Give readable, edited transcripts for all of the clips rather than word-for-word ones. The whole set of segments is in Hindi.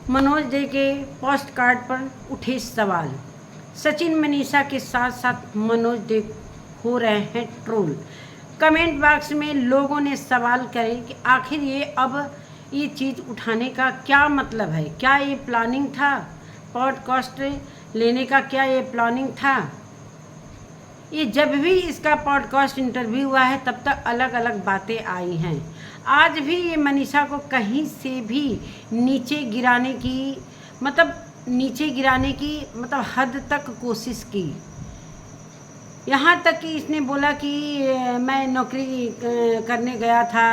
मनोज डे के पोस्ट कार्ड पर उठे सवाल। सचिन मनीषा के साथ साथ मनोज डे हो रहे हैं ट्रोल। कमेंट बॉक्स में लोगों ने सवाल करे कि आखिर ये चीज़ उठाने का क्या मतलब है। क्या ये प्लानिंग था? पॉडकास्ट लेने का क्या ये प्लानिंग था? ये जब भी इसका पॉडकास्ट इंटरव्यू हुआ है तब तक अलग अलग बातें आई हैं। आज भी ये मनीषा को कहीं से भी नीचे गिराने की हद तक कोशिश की। यहाँ तक कि इसने बोला कि मैं नौकरी करने गया था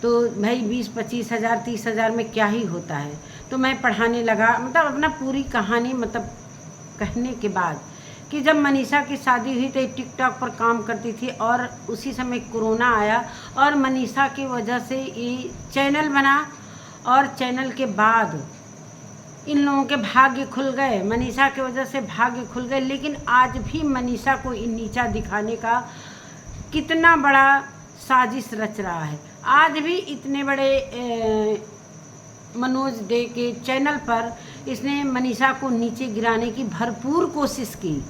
तो भाई 20-25 हज़ार 30 हज़ार में क्या ही होता है, तो मैं पढ़ाने लगा। अपना पूरी कहानी कहने के बाद कि जब मनीषा की शादी हुई तो टिकटॉक पर काम करती थी और उसी समय कोरोना आया और मनीषा की वजह से ये चैनल बना और चैनल के बाद इन लोगों के भाग्य खुल गए। मनीषा की वजह से भाग्य खुल गए। लेकिन आज भी मनीषा को नीचा दिखाने का कितना बड़ा साजिश रच रहा है। आज भी इतने बड़े मनोज डे के चैनल पर इसने मनीषा को नीचे गिराने की भरपूर कोशिश की।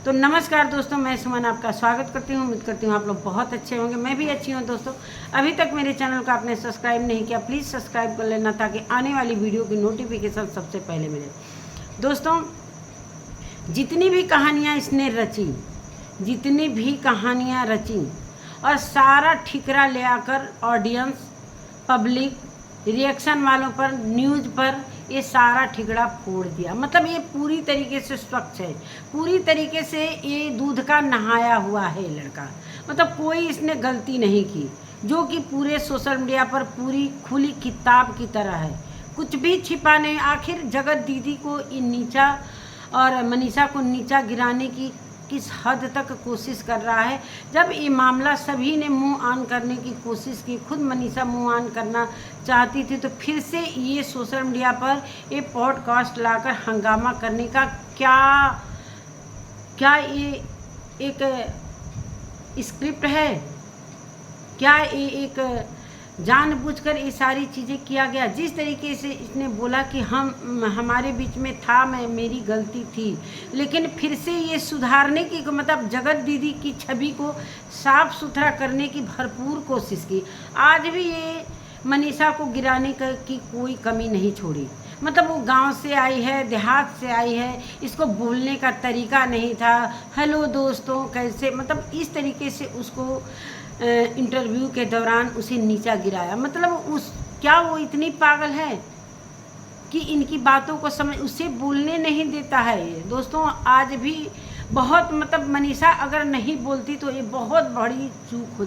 तो नमस्कार दोस्तों, मैं सुमन आपका स्वागत करती हूँ। उम्मीद करती हूँ आप लोग बहुत अच्छे होंगे। मैं भी अच्छी हूँ दोस्तों। अभी तक मेरे चैनल को आपने सब्सक्राइब नहीं किया, प्लीज़ सब्सक्राइब कर लेना ताकि आने वाली वीडियो की नोटिफिकेशन सबसे पहले मिले। दोस्तों, जितनी भी कहानियाँ इसने रची और सारा ठिकरा ले आकर ऑडियंस, पब्लिक, रिएक्शन वालों पर, न्यूज़ पर ये सारा ठिकड़ा फोड़ दिया। ये पूरी तरीके से स्वच्छ है, पूरी तरीके से ये दूध का नहाया हुआ है लड़का। कोई इसने गलती नहीं की, जो कि पूरे सोशल मीडिया पर पूरी खुली किताब की तरह है। कुछ भी छिपा नहीं। आखिर जगत दीदी को नीचा और मनीषा को नीचा गिराने की किस हद तक कोशिश कर रहा है। जब ये मामला सभी ने मुंह ऑन करने की कोशिश की, खुद मनीषा मुंह ऑन करना चाहती थी, तो फिर से ये सोशल मीडिया पर ये पॉडकास्ट लाकर हंगामा करने का क्या ये एक स्क्रिप्ट है? क्या ये एक जानबूझकर ये सारी चीज़ें किया गया? जिस तरीके से इसने बोला कि हमारे बीच में था, मेरी गलती थी, लेकिन फिर से ये सुधारने की जगत दीदी की छवि को साफ सुथरा करने की भरपूर कोशिश की। आज भी ये मनीषा को गिराने की कोई कमी नहीं छोड़ी। वो गांव से आई है, देहात से आई है, इसको बोलने का तरीका नहीं था। हेलो दोस्तों, कैसे, इस तरीके से उसको इंटरव्यू के दौरान उसे नीचा गिराया। क्या वो इतनी पागल है कि इनकी बातों को उसे बोलने नहीं देता है ये? दोस्तों, आज भी बहुत मनीषा अगर नहीं बोलती तो ये बहुत बड़ी चूक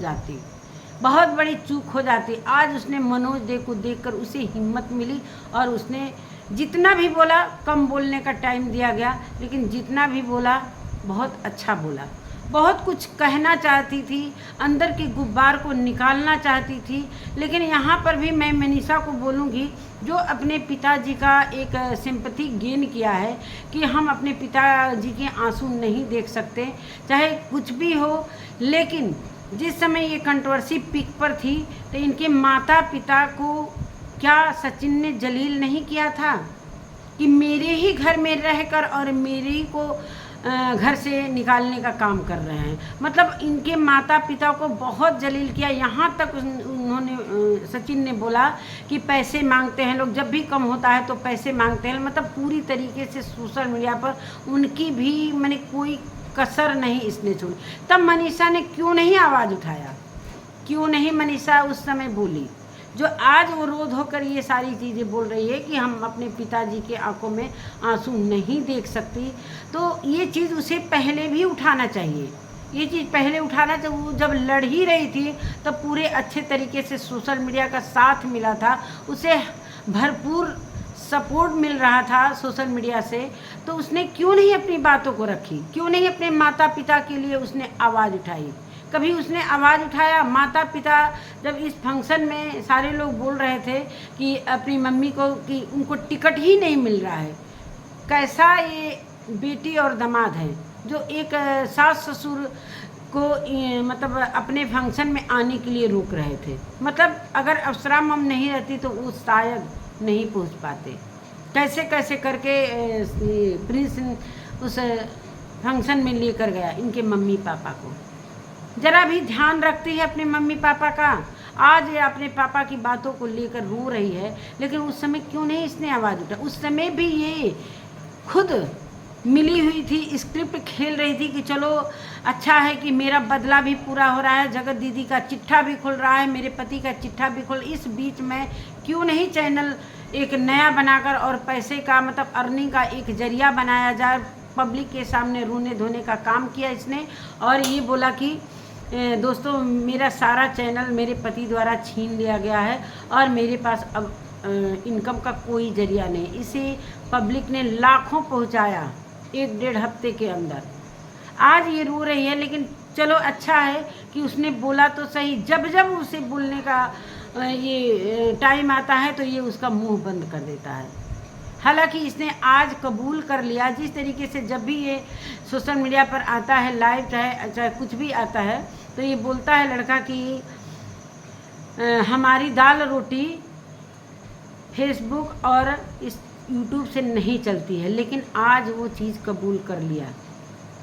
हो जाती। आज उसने मनोज डे को देखकर उसे हिम्मत मिली और उसने जितना भी बोला, कम बोलने का टाइम दिया गया, लेकिन जितना भी बोला बहुत अच्छा बोला। बहुत कुछ कहना चाहती थी, अंदर के गुब्बार को निकालना चाहती थी। लेकिन यहाँ पर भी मैं मनीषा को बोलूँगी, जो अपने पिताजी का एक सिंपैथी गेन किया है कि हम अपने पिताजी के आंसू नहीं देख सकते, चाहे कुछ भी हो। लेकिन जिस समय ये कंट्रोवर्सी पीक पर थी तो इनके माता पिता को क्या सचिन ने जलील नहीं किया था कि मेरे ही घर में रहकर और मेरे ही को घर से निकालने का काम कर रहे हैं। इनके माता पिता को बहुत जलील किया। यहाँ तक उन्होंने सचिन ने बोला कि पैसे मांगते हैं लोग, जब भी कम होता है तो पैसे मांगते हैं। पूरी तरीके से सोशल मीडिया पर उनकी भी कोई कसर नहीं इसने छोड़ी। तब मनीषा ने क्यों नहीं आवाज़ उठाया? क्यों नहीं मनीषा उस समय बोली? जो आज वो रोध होकर ये सारी चीज़ें बोल रही है कि हम अपने पिताजी के आंखों में आंसू नहीं देख सकती, तो ये चीज़ उसे पहले भी उठाना चाहिए। वो जब लड़ ही रही थी तब पूरे अच्छे तरीके से सोशल मीडिया का साथ मिला था, उसे भरपूर सपोर्ट मिल रहा था सोशल मीडिया से। तो उसने क्यों नहीं अपनी बातों को रखी? क्यों नहीं अपने माता पिता के लिए उसने आवाज़ उठाई? कभी उसने आवाज़ उठाया? माता पिता जब इस फंक्शन में सारे लोग बोल रहे थे कि अपनी मम्मी को कि उनको टिकट ही नहीं मिल रहा है। कैसा ये बेटी और दामाद है जो एक सास ससुर को अपने फंक्शन में आने के लिए रोक रहे थे। अगर अप्सरा मम नहीं रहती तो वो शायद नहीं पहुंच पाते। कैसे कैसे करके प्रिंस उस फंक्शन में लेकर गया इनके मम्मी पापा को। जरा भी ध्यान रखती है अपने मम्मी पापा का। आज ये अपने पापा की बातों को लेकर रो रही है, लेकिन उस समय क्यों नहीं इसने आवाज़ उठा। उस समय भी ये खुद मिली हुई थी, स्क्रिप्ट खेल रही थी कि चलो अच्छा है कि मेरा बदला भी पूरा हो रहा है, जगत दीदी का चिट्ठा भी खुल रहा है, मेरे पति का चिट्ठा भी खुल। इस बीच में क्यों नहीं चैनल एक नया बनाकर और पैसे का मतलब अर्निंग का एक जरिया बनाया जाए। पब्लिक के सामने रोने धोने का काम किया इसने, और ये बोला कि दोस्तों मेरा सारा चैनल मेरे पति द्वारा छीन लिया गया है और मेरे पास अब इनकम का कोई जरिया नहीं। इसे पब्लिक ने लाखों पहुंचाया 1-1.5 हफ्ते के अंदर। आज ये रो रही है, लेकिन चलो अच्छा है कि उसने बोला तो सही। जब जब उसे बोलने का ये टाइम आता है तो ये उसका मुंह बंद कर देता है। हालांकि इसने आज कबूल कर लिया, जिस तरीके से जब भी ये सोशल मीडिया पर आता है लाइव चाहे कुछ भी आता है तो ये बोलता है लड़का कि हमारी दाल रोटी फेसबुक और इस यूट्यूब से नहीं चलती है। लेकिन आज वो चीज़ कबूल कर लिया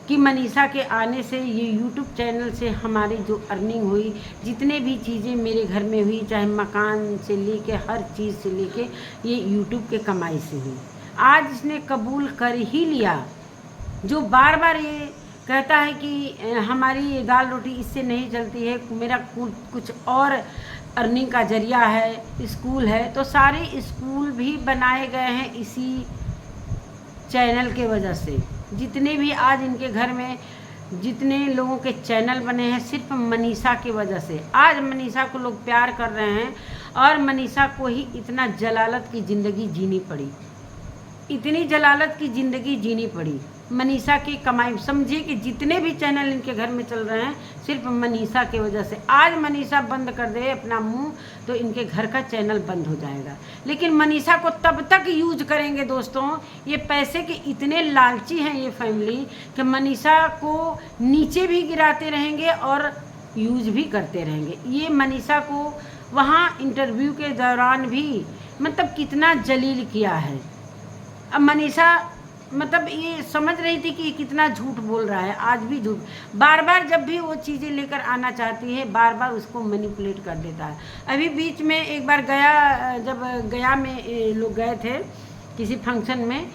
कि मनीषा के आने से ये यूट्यूब चैनल से हमारी जो अर्निंग हुई, जितने भी चीज़ें मेरे घर में हुई, चाहे मकान से लेके हर चीज़ से लेके, ये यूट्यूब के कमाई से हुई। आज इसने कबूल कर ही लिया। जो बार बार ये कहता है कि हमारी दाल रोटी इससे नहीं चलती है, मेरा कुछ और अर्निंग का जरिया है, स्कूल है, तो सारे स्कूल भी बनाए गए हैं इसी चैनल के वजह से। जितने भी आज इनके घर में जितने लोगों के चैनल बने हैं सिर्फ मनीषा की वजह से। आज मनीषा को लोग प्यार कर रहे हैं और मनीषा को ही इतना जलालत की ज़िंदगी जीनी पड़ी, इतनी जलालत की ज़िंदगी जीनी पड़ी मनीषा की कमाई। समझिए कि जितने भी चैनल इनके घर में चल रहे हैं सिर्फ मनीषा की वजह से। आज मनीषा बंद कर दे अपना मुंह तो इनके घर का चैनल बंद हो जाएगा। लेकिन मनीषा को तब तक यूज करेंगे दोस्तों, ये पैसे के इतने लालची हैं ये फैमिली कि मनीषा को नीचे भी गिराते रहेंगे और यूज भी करते रहेंगे। ये मनीषा को वहाँ इंटरव्यू के दौरान भी मतलब कितना जलील किया है। अब मनीषा मतलब ये समझ रही थी कि ये कितना झूठ बोल रहा है, आज भी झूठ। बार बार जब भी वो चीज़ें लेकर आना चाहती है बार बार उसको मैनिपुलेट कर देता है। अभी बीच में एक बार जब गया में लोग गए थे किसी फंक्शन में,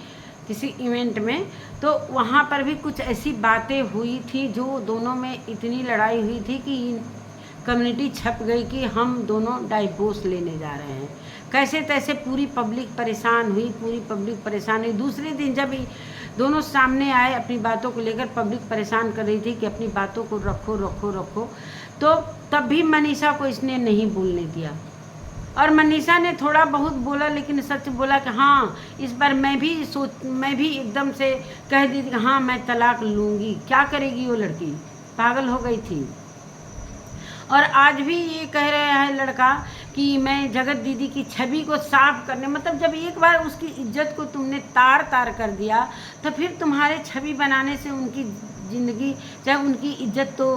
किसी इवेंट में, तो वहाँ पर भी कुछ ऐसी बातें हुई थी जो दोनों में इतनी लड़ाई हुई थी कि कम्युनिटी छप गई कि हम दोनों डाइवोर्स लेने जा रहे हैं। कैसे तैसे पूरी पब्लिक परेशान हुई, पूरी पब्लिक परेशान हुई। दूसरे दिन जब दोनों सामने आए अपनी बातों को लेकर, पब्लिक परेशान कर रही थी कि अपनी बातों को रखो रखो रखो, तो तब भी मनीषा को इसने नहीं बोलने दिया। और मनीषा ने थोड़ा बहुत बोला, लेकिन सच बोला कि हाँ इस बार मैं भी एकदम से कह दी कि हाँ मैं तलाक लूँगी। क्या करेगी वो लड़की, पागल हो गई थी। और आज भी ये कह रहा है लड़का कि मैं जगत दीदी की छवि को साफ करने, मतलब जब एक बार उसकी इज्जत को तुमने तार तार कर दिया तो फिर तुम्हारे छवि बनाने से उनकी ज़िंदगी चाहे उनकी इज्जत तो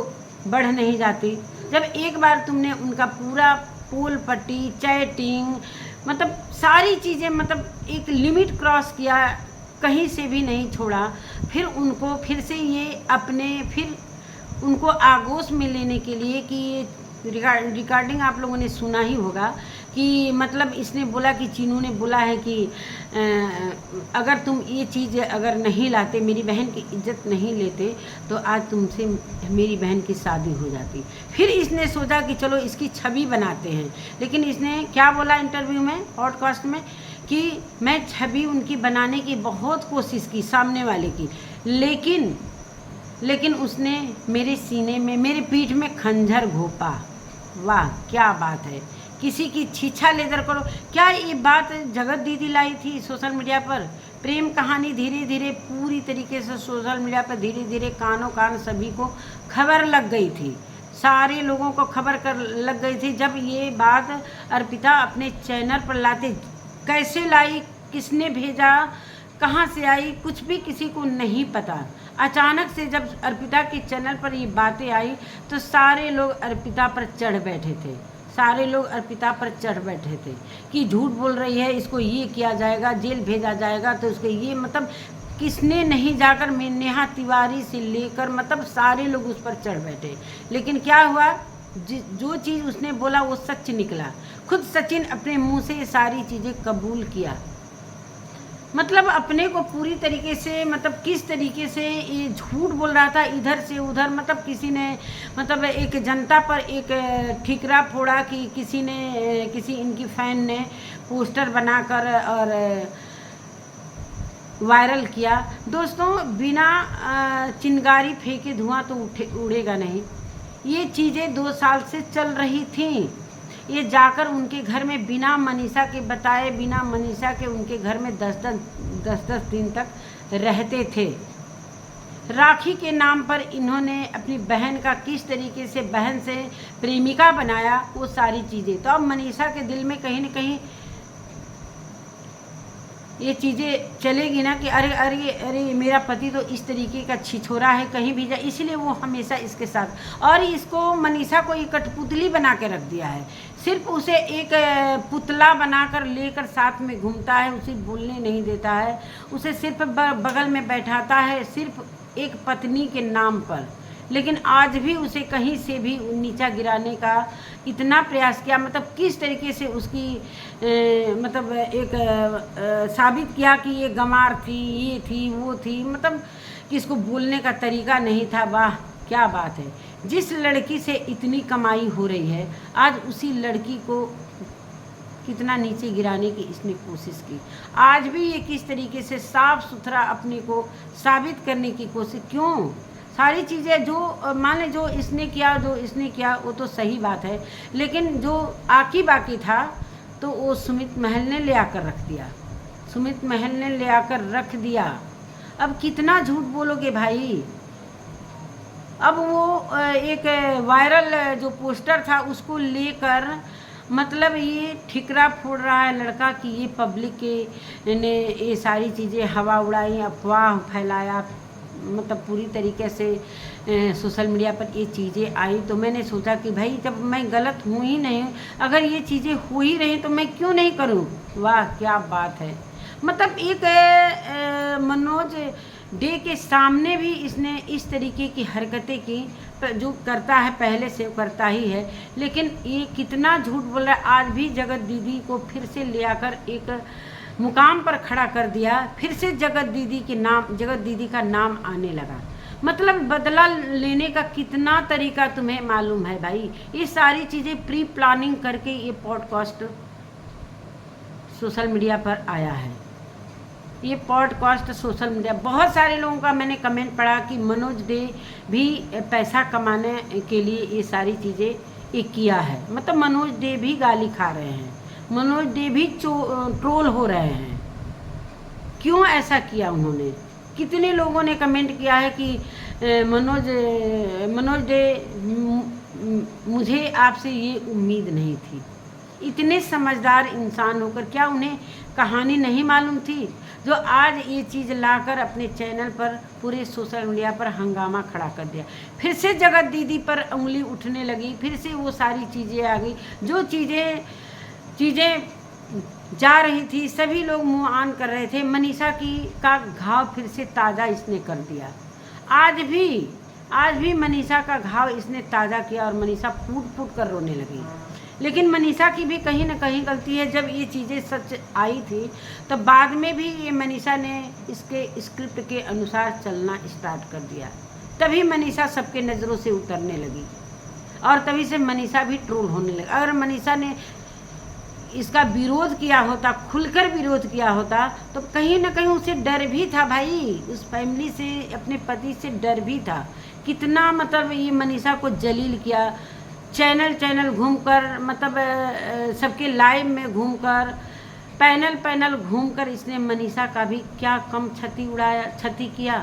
बढ़ नहीं जाती। जब एक बार तुमने उनका पूरा पोल पट्टी, चैटिंग, मतलब सारी चीज़ें, मतलब एक लिमिट क्रॉस किया, कहीं से भी नहीं छोड़ा, फिर उनको फिर से ये फिर उनको आगोश में लेने के लिए कि ये रिकॉर्डिंग आप लोगों ने सुना ही होगा कि मतलब इसने बोला कि चीनू ने बोला है कि अगर तुम ये चीज़ अगर नहीं लाते, मेरी बहन की इज्जत नहीं लेते, तो आज तुमसे मेरी बहन की शादी हो जाती। फिर इसने सोचा कि चलो इसकी छवि बनाते हैं। लेकिन इसने क्या बोला इंटरव्यू में, पॉडकास्ट में, कि मैं छवि उनकी बनाने की बहुत कोशिश की सामने वाले की, लेकिन उसने मेरे सीने में, मेरे पीठ में खंजर घोंपा। वाह क्या बात है, किसी की छीछा लेकर करो। क्या ये बात जगत दीदी लाई थी सोशल मीडिया पर? प्रेम कहानी धीरे धीरे पूरी तरीके से सोशल मीडिया पर धीरे धीरे कानों कान सभी को खबर लग गई थी, सारे लोगों को खबर लग गई थी। जब ये बात अर्पिता अपने चैनल पर लाते, कैसे लाई, किसने भेजा, कहाँ से आई, कुछ भी किसी को नहीं पता। अचानक से जब अर्पिता के चैनल पर ये बातें आई तो सारे लोग अर्पिता पर चढ़ बैठे थे, सारे लोग अर्पिता पर चढ़ बैठे थे कि झूठ बोल रही है, इसको ये किया जाएगा, जेल भेजा जाएगा, तो उसके ये मतलब किसने नहीं जाकर नेहा तिवारी से लेकर मतलब सारे लोग उस पर चढ़ बैठे। लेकिन क्या हुआ, जो चीज़ उसने बोला वो सच निकला। खुद सचिन अपने मुंह से ये सारी चीज़ें कबूल किया। मतलब अपने को पूरी तरीके से मतलब किस तरीके से ये झूठ बोल रहा था इधर से उधर। मतलब किसी ने मतलब एक जनता पर एक ठिकरा फोड़ा कि किसी इनकी फैन ने पोस्टर बनाकर और वायरल किया। दोस्तों बिना चिंगारी फेंके धुआं तो उड़ेगा नहीं। ये चीज़ें 2 साल से चल रही थीं। ये जाकर उनके घर में बिना मनीषा के बताए, बिना मनीषा के उनके घर में 10 दिन तक रहते थे। राखी के नाम पर इन्होंने अपनी बहन का किस तरीके से बहन से प्रेमिका बनाया, वो सारी चीज़ें। तो अब मनीषा के दिल में कहीं न कहीं ये चीज़ें चलेगी ना कि अरे अरे अरे मेरा पति तो इस तरीके का छिछोरा है, कहीं भी जाए, इसलिए वो हमेशा इसके साथ। और इसको मनीषा को एक कठपुतली बना के रख दिया है। सिर्फ उसे एक पुतला बनाकर लेकर साथ में घूमता है, उसे बोलने नहीं देता है, उसे सिर्फ बगल में बैठाता है, सिर्फ एक पत्नी के नाम पर। लेकिन आज भी उसे कहीं से भी नीचा गिराने का इतना प्रयास किया। मतलब किस तरीके से उसकी मतलब एक साबित किया कि ये गंवार थी, ये थी, वो थी। मतलब कि इसको बोलने का तरीका नहीं था। वाह क्या बात है। जिस लड़की से इतनी कमाई हो रही है, आज उसी लड़की को कितना नीचे गिराने की इसने कोशिश की। आज भी ये किस तरीके से साफ सुथरा अपने को साबित करने की कोशिश। क्यों सारी चीज़ें जो मान लें जो इसने किया वो तो सही बात है, लेकिन जो आकी बाकी था तो वो सुमित महल ने ले आकर रख दिया। सुमित महल ने ले आकर रख दिया। अब कितना झूठ बोलोगे भाई। अब वो एक वायरल जो पोस्टर था उसको लेकर मतलब ये ठिकरा फोड़ रहा है लड़का कि ये पब्लिक के ने ये सारी चीज़ें हवा उड़ाई, अफवाह फैलाया। मतलब पूरी तरीके से सोशल मीडिया पर ये चीज़ें आई तो मैंने सोचा कि भाई जब मैं गलत हूँ ही नहीं, अगर ये चीज़ें हो ही रही तो मैं क्यों नहीं करूँ। वाह क्या बात है। मतलब एक मनोज डे के सामने भी इसने इस तरीके की हरकतें की, जो करता है पहले से करता ही है। लेकिन ये कितना झूठ बोल रहा है। आज भी जगत दीदी को फिर से ले आकर एक मुकाम पर खड़ा कर दिया। फिर से जगत दीदी का नाम आने लगा। मतलब बदला लेने का कितना तरीका तुम्हें मालूम है भाई। ये सारी चीज़ें प्री प्लानिंग करके ये पॉडकास्ट सोशल मीडिया पर आया है। ये पॉडकास्ट सोशल मीडिया बहुत सारे लोगों का मैंने कमेंट पढ़ा कि मनोज डे भी पैसा कमाने के लिए ये सारी चीज़ें ये किया है। मतलब मनोज डे भी गाली खा रहे हैं, मनोज डे भी ट्रोल हो रहे हैं। क्यों ऐसा किया उन्होंने। कितने लोगों ने कमेंट किया है कि मनोज डे मुझे आपसे ये उम्मीद नहीं थी। इतने समझदार इंसान होकर क्या उन्हें कहानी नहीं मालूम थी, जो आज ये चीज़ लाकर अपने चैनल पर पूरे सोशल मीडिया पर हंगामा खड़ा कर दिया। फिर से जगत दीदी पर उंगली उठने लगी, फिर से वो सारी चीज़ें आ गई। जो चीज़ें जा रही थी सभी लोग मुँह आन कर रहे थे। मनीषा का घाव फिर से ताज़ा इसने कर दिया। आज भी मनीषा का घाव इसने ताज़ा किया और मनीषा फूट कर रोने लगी। लेकिन मनीषा की भी कहीं ना कहीं गलती है। जब ये चीज़ें सच आई थी तो बाद में भी ये मनीषा ने इसके स्क्रिप्ट के अनुसार चलना स्टार्ट कर दिया। तभी मनीषा सबके नज़रों से उतरने लगी और तभी से मनीषा भी ट्रोल होने लगी। अगर मनीषा ने इसका विरोध किया होता, खुलकर विरोध किया होता, तो कहीं ना कहीं उसे डर भी था भाई। उस फैमिली से, अपने पति से डर भी था। कितना मतलब ये मनीषा को जलील किया। चैनल घूमकर मतलब सबके लाइव में घूमकर पैनल घूमकर इसने मनीषा का भी क्या कम क्षति किया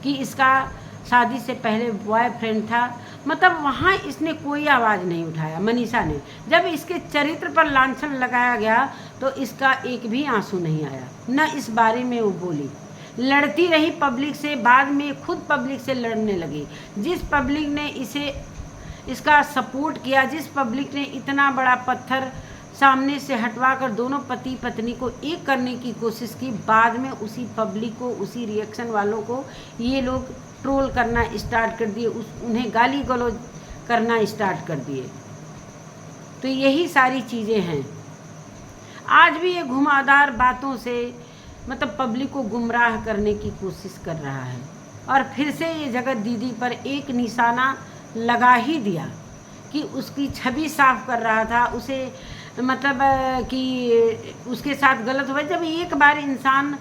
कि इसका शादी से पहले बॉयफ्रेंड था। मतलब वहाँ इसने कोई आवाज़ नहीं उठाया मनीषा ने। जब इसके चरित्र पर लांछन लगाया गया तो इसका एक भी आंसू नहीं आया, न इस बारे में वो बोली। लड़ती रही पब्लिक से, बाद में खुद पब्लिक से लड़ने लगी। जिस पब्लिक ने इसे इसका सपोर्ट किया, जिस पब्लिक ने इतना बड़ा पत्थर सामने से हटवा कर दोनों पति पत्नी को एक करने की कोशिश की, बाद में उसी पब्लिक को, उसी रिएक्शन वालों को ये लोग ट्रोल करना स्टार्ट कर दिए, उन्हें गाली गलौज करना स्टार्ट कर दिए। तो यही सारी चीज़ें हैं। आज भी ये घुमावदार बातों से मतलब पब्लिक को गुमराह करने की कोशिश कर रहा है, और फिर से ये जगत दीदी पर एक निशाना लगा ही दिया कि उसकी छवि साफ कर रहा था, उसे मतलब कि उसके साथ गलत हुआ। जब एक बार इंसान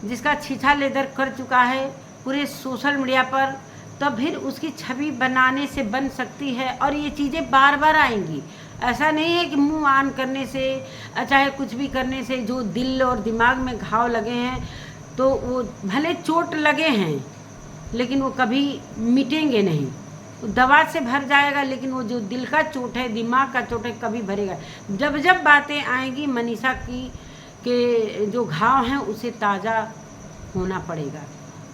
जिसका छीछा लेदर कर चुका है पूरे सोशल मीडिया पर, तब फिर उसकी छवि बनाने से बन सकती है, और ये चीज़ें बार बार आएंगी। ऐसा नहीं है कि मुंह आन करने से चाहे कुछ भी करने से जो दिल और दिमाग में घाव लगे हैं तो वो भले चोट लगे हैं लेकिन वो कभी मिटेंगे नहीं, दवा से भर जाएगा, लेकिन वो जो दिल का चोट है, दिमाग का चोट है, कभी भरेगा। जब जब बातें आएंगी मनीषा की के जो घाव हैं उसे ताज़ा होना पड़ेगा,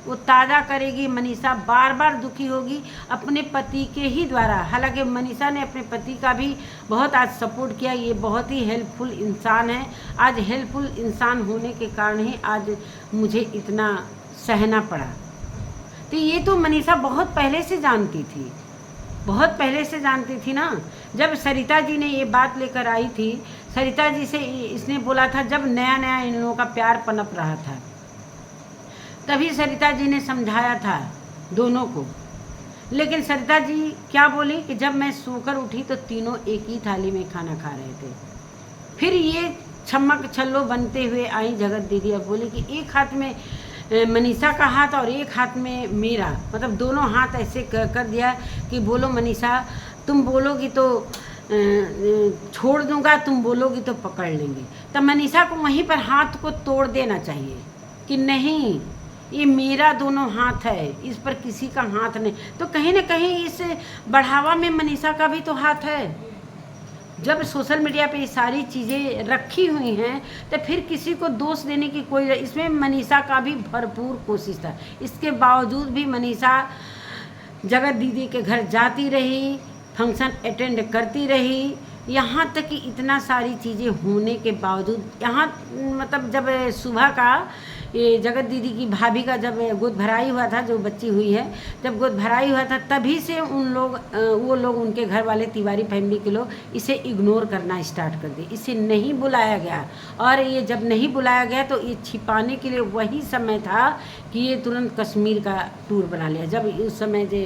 वो ताज़ा करेगी। मनीषा बार बार दुखी होगी अपने पति के ही द्वारा। हालांकि मनीषा ने अपने पति का भी बहुत आज सपोर्ट किया, ये बहुत ही हेल्पफुल इंसान है। आज हेल्पफुल इंसान होने के कारण ही आज मुझे इतना सहना पड़ा। तो ये तो मनीषा बहुत पहले से जानती थी, बहुत पहले से जानती थी ना। जब सरिता जी ने ये बात लेकर आई थी, सरिता जी से इसने बोला था, जब नया नया इन लोगों का प्यार पनप रहा था, तभी सरिता जी ने समझाया था दोनों को। लेकिन सरिता जी क्या बोली कि जब मैं सोकर उठी तो तीनों एक ही थाली में खाना खा रहे थे। फिर ये छमक छल्लो बनते हुए आई जगत दीदी और बोली कि एक हाथ में मनीषा का हाथ और एक हाथ में मेरा, मतलब दोनों हाथ ऐसे कर दिया कि बोलो मनीषा, तुम बोलोगी तो छोड़ दूंगा, तुम बोलोगी तो पकड़ लेंगे। तब मनीषा को वहीं पर हाथ को तोड़ देना चाहिए कि नहीं, ये मेरा दोनों हाथ है, इस पर किसी का हाथ नहीं। तो कहीं ना कहीं इस बढ़ावा में मनीषा का भी तो हाथ है। जब सोशल मीडिया पे ये सारी चीज़ें रखी हुई हैं तो फिर किसी को दोष देने की कोई, इसमें मनीषा का भी भरपूर कोशिश था। इसके बावजूद भी मनीषा जगत दीदी के घर जाती रही, फंक्शन अटेंड करती रही, यहाँ तक कि इतना सारी चीज़ें होने के बावजूद, यहाँ मतलब जब सुबह का ये जगत दीदी की भाभी का जब गोद भराई हुआ था, जो बच्ची हुई है, जब गोद भराई हुआ था तभी से वो लोग उनके घर वाले तिवारी फैमिली के लोग इसे इग्नोर करना स्टार्ट कर दिए। इसे नहीं बुलाया गया, और ये जब नहीं बुलाया गया तो ये छिपाने के लिए वही समय था कि ये तुरंत कश्मीर का टूर बना लिया। जब उस समय जो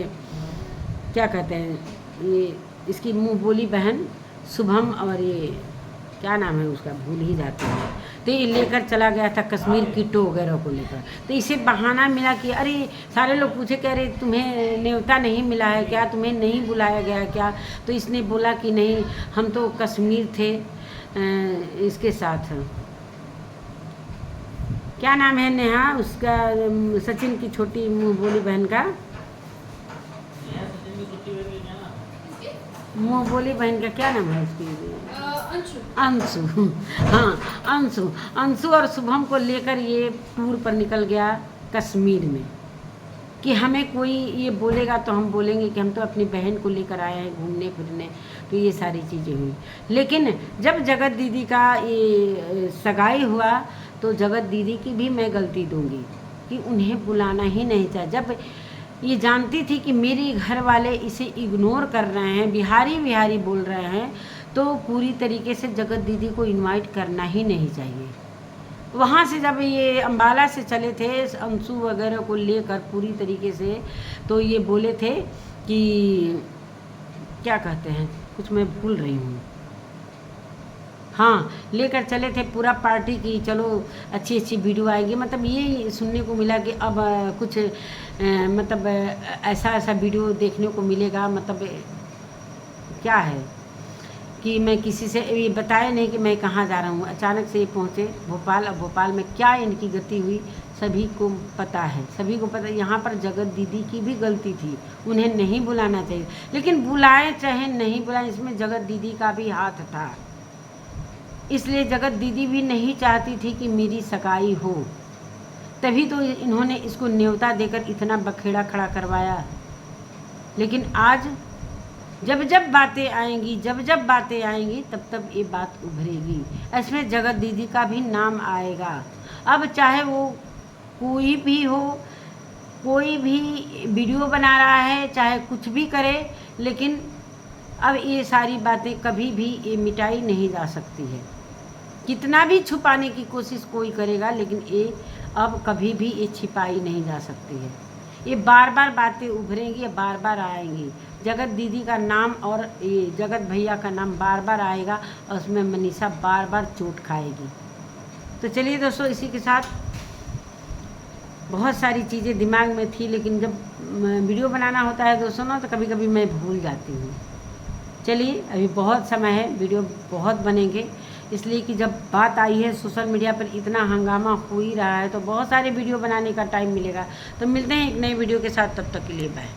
क्या कहते हैं, ये इसकी मुँह बोली बहन शुभम और ये क्या नाम है उसका, भूल ही जाते हैं, तो ये लेकर चला गया था कश्मीर किटो वगैरह को लेकर। तो इसे बहाना मिला कि अरे सारे लोग पूछे कह रहे तुम्हें न्योता नहीं मिला है क्या, तुम्हें नहीं बुलाया गया क्या। तो इसने बोला कि नहीं, हम तो कश्मीर थे इसके साथ, क्या नाम है नेहा उसका, सचिन की छोटी मुँह बोली बहन का, मुँह बोली बहन का क्या नाम है उसकी, अंशु। हाँ अंशु और शुभम को लेकर ये टूर पर निकल गया कश्मीर में कि हमें कोई ये बोलेगा तो हम बोलेंगे कि हम तो अपनी बहन को लेकर आए हैं घूमने फिरने। तो ये सारी चीज़ें हुई। लेकिन जब जगत दीदी का ये सगाई हुआ तो जगत दीदी की भी मैं गलती दूंगी कि उन्हें बुलाना ही नहीं चाहिए। जब ये जानती थी कि मेरे घर वाले इसे इग्नोर कर रहे हैं, बिहारी बिहारी बोल रहे हैं, तो पूरी तरीके से जगत दीदी को इनवाइट करना ही नहीं चाहिए। वहाँ से जब ये अम्बाला से चले थे अंशु वगैरह को लेकर पूरी तरीके से, तो ये बोले थे कि क्या कहते हैं, कुछ मैं भूल रही हूँ, हाँ लेकर चले थे पूरा पार्टी की, चलो अच्छी अच्छी वीडियो आएगी। मतलब ये सुनने को मिला कि अब कुछ मतलब ऐसा ऐसा वीडियो देखने को मिलेगा। मतलब क्या है कि मैं किसी से ये बताया नहीं कि मैं कहाँ जा रहा हूँ। अचानक से ये पहुँचे भोपाल। अब भोपाल में क्या इनकी गति हुई सभी को पता है, सभी को पता। यहाँ पर जगत दीदी की भी गलती थी, उन्हें नहीं बुलाना चाहिए। लेकिन बुलाएं चाहे नहीं बुलाएं, इसमें जगत दीदी का भी हाथ था। इसलिए जगत दीदी भी नहीं चाहती थी कि मेरी सगाई हो, तभी तो इन्होंने इसको न्योता देकर इतना बखेड़ा खड़ा करवाया। लेकिन आज जब जब बातें आएंगी, जब जब बातें आएंगी, तब तब ये बात उभरेगी। इसमें जगत दीदी का भी नाम आएगा। अब चाहे वो कोई भी हो, कोई भी वीडियो बना रहा है, चाहे कुछ भी करे, लेकिन अब ये सारी बातें कभी भी ये मिटाई नहीं जा सकती है। कितना भी छुपाने की कोशिश कोई करेगा, लेकिन ये अब कभी भी ये छिपाई नहीं जा सकती है। ये बार बार बातें उभरेंगी, बार बार आएंगी। जगत दीदी का नाम और ये जगत भैया का नाम बार बार आएगा, और उसमें मनीषा बार बार चोट खाएगी। तो चलिए दोस्तों, इसी के साथ बहुत सारी चीज़ें दिमाग में थी, लेकिन जब वीडियो बनाना होता है दोस्तों ना, तो कभी कभी मैं भूल जाती हूँ। चलिए, अभी बहुत समय है, वीडियो बहुत बनेंगे, इसलिए कि जब बात आई है सोशल मीडिया पर इतना हंगामा हो ही रहा है, तो बहुत सारे वीडियो बनाने का टाइम मिलेगा। तो मिलते हैं एक नए वीडियो के साथ, तब तक के लिए बाय।